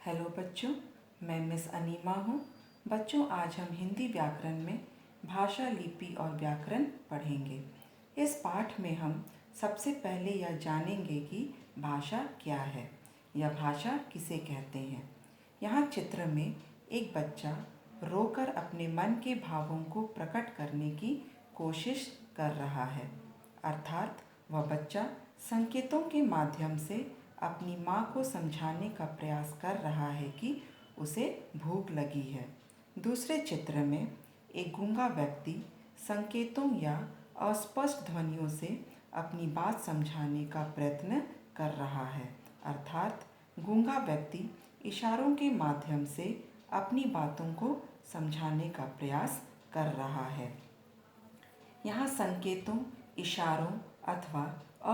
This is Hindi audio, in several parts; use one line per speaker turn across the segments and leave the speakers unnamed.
हेलो बच्चों, मैं मिस अनीमा हूँ। बच्चों, आज हम हिंदी व्याकरण में भाषा, लिपि और व्याकरण पढ़ेंगे। इस पाठ में हम सबसे पहले यह जानेंगे कि भाषा क्या है या भाषा किसे कहते हैं। यहाँ चित्र में एक बच्चा रोकर अपने मन के भावों को प्रकट करने की कोशिश कर रहा है, अर्थात वह बच्चा संकेतों के माध्यम से अपनी माँ को समझाने का प्रयास कर रहा है कि उसे भूख लगी है। दूसरे चित्र में एक गूंगा व्यक्ति संकेतों या अस्पष्ट ध्वनियों से अपनी बात समझाने का प्रयत्न कर रहा है, अर्थात गूंगा व्यक्ति इशारों के माध्यम से अपनी बातों को समझाने का प्रयास कर रहा है। यहाँ संकेतों, इशारों अथवा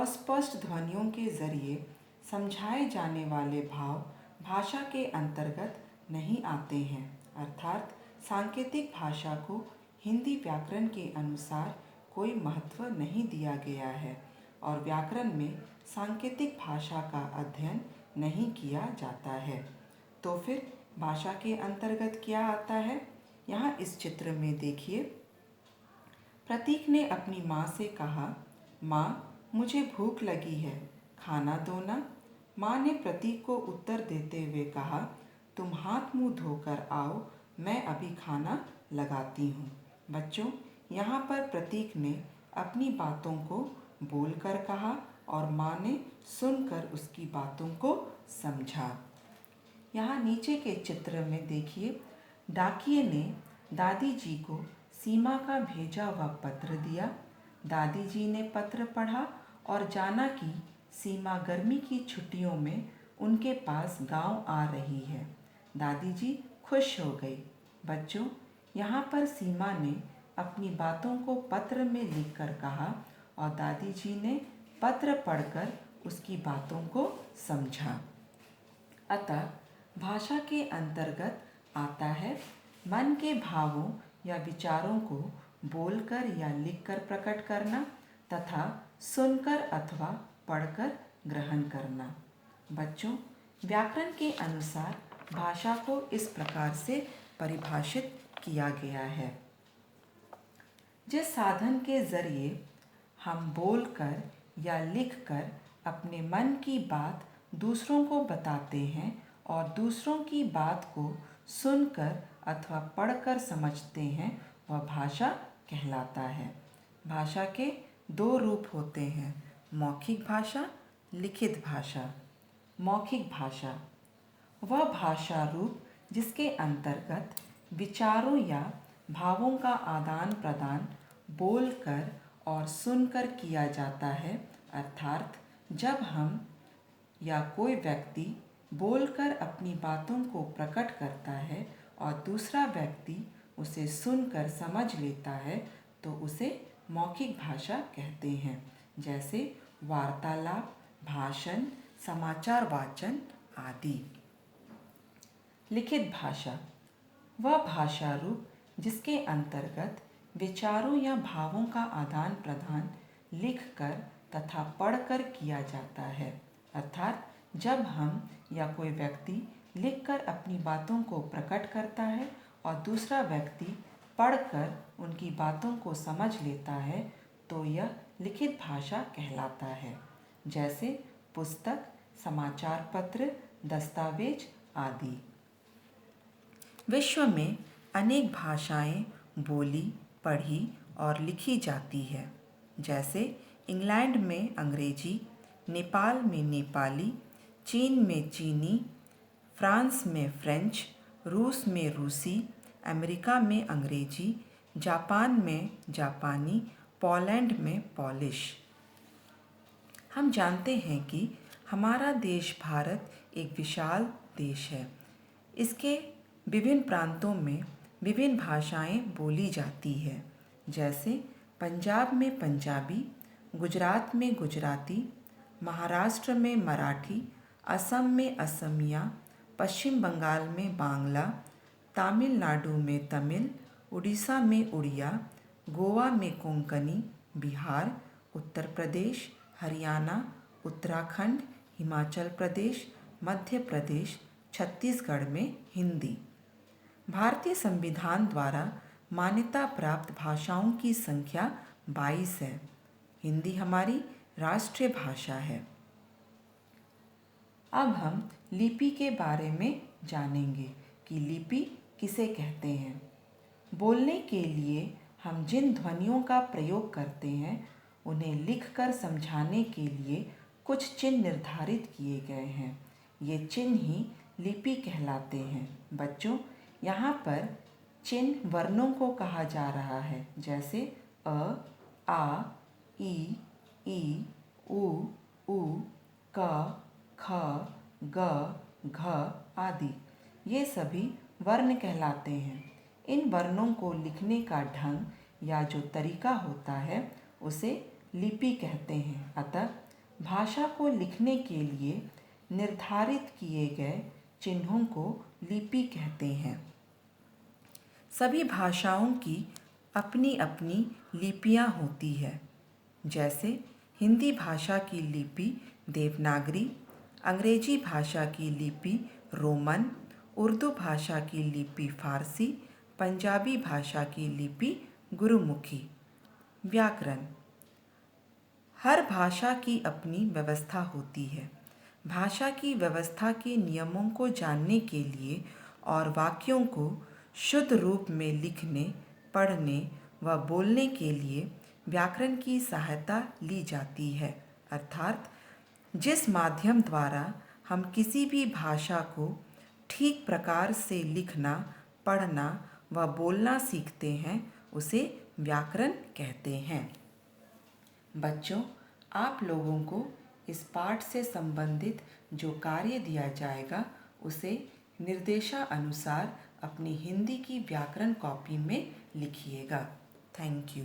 अस्पष्ट ध्वनियों के जरिए समझाए जाने वाले भाव भाषा के अंतर्गत नहीं आते हैं, अर्थात सांकेतिक भाषा को हिंदी व्याकरण के अनुसार कोई महत्व नहीं दिया गया है और व्याकरण में सांकेतिक भाषा का अध्ययन नहीं किया जाता है। तो फिर भाषा के अंतर्गत क्या आता है? यहाँ इस चित्र में देखिए, प्रतीक ने अपनी माँ से कहा, माँ मुझे भूख लगी है, खाना दो ना। माँ ने प्रतीक को उत्तर देते हुए कहा, तुम हाथ मुंह धोकर आओ, मैं अभी खाना लगाती हूँ। बच्चों, यहाँ पर प्रतीक ने अपनी बातों को बोलकर कहा और माँ ने सुनकर उसकी बातों को समझा। यहाँ नीचे के चित्र में देखिए, डाकिये ने दादी जी को सीमा का भेजा हुआ पत्र दिया। दादी जी ने पत्र पढ़ा और जाना कि सीमा गर्मी की छुट्टियों में उनके पास गांव आ रही है। दादी जी खुश हो गई। बच्चों, यहाँ पर सीमा ने अपनी बातों को पत्र में लिखकर कहा और दादी जी ने पत्र पढ़कर उसकी बातों को समझा। अतः भाषा के अंतर्गत आता है मन के भावों या विचारों को बोलकर या लिखकर प्रकट करना तथा सुनकर अथवा पढ़कर ग्रहण करना। बच्चों, व्याकरण के अनुसार भाषा को इस प्रकार से परिभाषित किया गया है। जिस साधन के जरिए हम बोलकर या लिखकर अपने मन की बात दूसरों को बताते हैं और दूसरों की बात को सुनकर अथवा पढ़कर समझते हैं, वह भाषा कहलाता है। भाषा के दो रूप होते हैं, मौखिक भाषा, लिखित भाषा। मौखिक भाषा वह भाषा रूप जिसके अंतर्गत विचारों या भावों का आदान प्रदान बोलकर और सुनकर किया जाता है, अर्थात जब हम या कोई व्यक्ति बोलकर अपनी बातों को प्रकट करता है और दूसरा व्यक्ति उसे सुनकर समझ लेता है तो उसे मौखिक भाषा कहते हैं, जैसे वार्तालाप, भाषण, समाचार वाचन आदि। लिखित भाषा वह भाषा रूप जिसके अंतर्गत विचारों या भावों का आदान प्रदान लिखकर तथा पढ़कर किया जाता है, अर्थात जब हम या कोई व्यक्ति लिखकर अपनी बातों को प्रकट करता है और दूसरा व्यक्ति पढ़कर उनकी बातों को समझ लेता है तो यह लिखित भाषा कहलाता है, जैसे पुस्तक, समाचार पत्र, दस्तावेज आदि। विश्व में अनेक भाषाएं बोली, पढ़ी और लिखी जाती है, जैसे इंग्लैंड में अंग्रेजी, नेपाल में नेपाली, चीन में चीनी, फ्रांस में फ्रेंच, रूस में रूसी, अमेरिका में अंग्रेजी, जापान में जापानी, पोलैंड में पोलिश। हम जानते हैं कि हमारा देश भारत एक विशाल देश है। इसके विभिन्न प्रांतों में विभिन्न भाषाएं बोली जाती है, जैसे पंजाब में पंजाबी, गुजरात में गुजराती, महाराष्ट्र में मराठी, असम में असमिया, पश्चिम बंगाल में बांग्ला, तमिलनाडु में तमिल, उड़ीसा में उड़िया, गोवा में कोंकणी, बिहार, उत्तर प्रदेश, हरियाणा, उत्तराखंड, हिमाचल प्रदेश, मध्य प्रदेश, छत्तीसगढ़ में हिंदी। भारतीय संविधान द्वारा मान्यता प्राप्त भाषाओं की संख्या 22 है। हिंदी हमारी राष्ट्रीय भाषा है। अब हम लिपि के बारे में जानेंगे कि लिपि किसे कहते हैं। बोलने के लिए हम जिन ध्वनियों का प्रयोग करते हैं उन्हें लिखकर समझाने के लिए कुछ चिन्ह निर्धारित किए गए हैं। ये चिन्ह ही लिपि कहलाते हैं। बच्चों, यहाँ पर चिन्ह वर्णों को कहा जा रहा है, जैसे अ, आ, ई, उ, ऊ, क, ख, ग, घ आदि। ये सभी वर्ण कहलाते हैं। इन वर्णों को लिखने का ढंग या जो तरीका होता है उसे लिपि कहते हैं। अतः भाषा को लिखने के लिए निर्धारित किए गए चिन्हों को लिपि कहते हैं। सभी भाषाओं की अपनी अपनी लिपियां होती है। जैसे हिंदी भाषा की लिपि देवनागरी, अंग्रेजी भाषा की लिपि रोमन, उर्दू भाषा की लिपि फारसी, पंजाबी भाषा की लिपि गुरुमुखी। व्याकरण। हर भाषा की अपनी व्यवस्था होती है। भाषा की व्यवस्था के नियमों को जानने के लिए और वाक्यों को शुद्ध रूप में लिखने, पढ़ने व बोलने के लिए व्याकरण की सहायता ली जाती है। अर्थात जिस माध्यम द्वारा हम किसी भी भाषा को ठीक प्रकार से लिखना, पढ़ना व बोलना सीखते हैं उसे व्याकरण कहते हैं। बच्चों, आप लोगों को इस पाठ से संबंधित जो कार्य दिया जाएगा उसे निर्देशानुसार अपनी हिंदी की व्याकरण कॉपी में लिखिएगा। Thank you.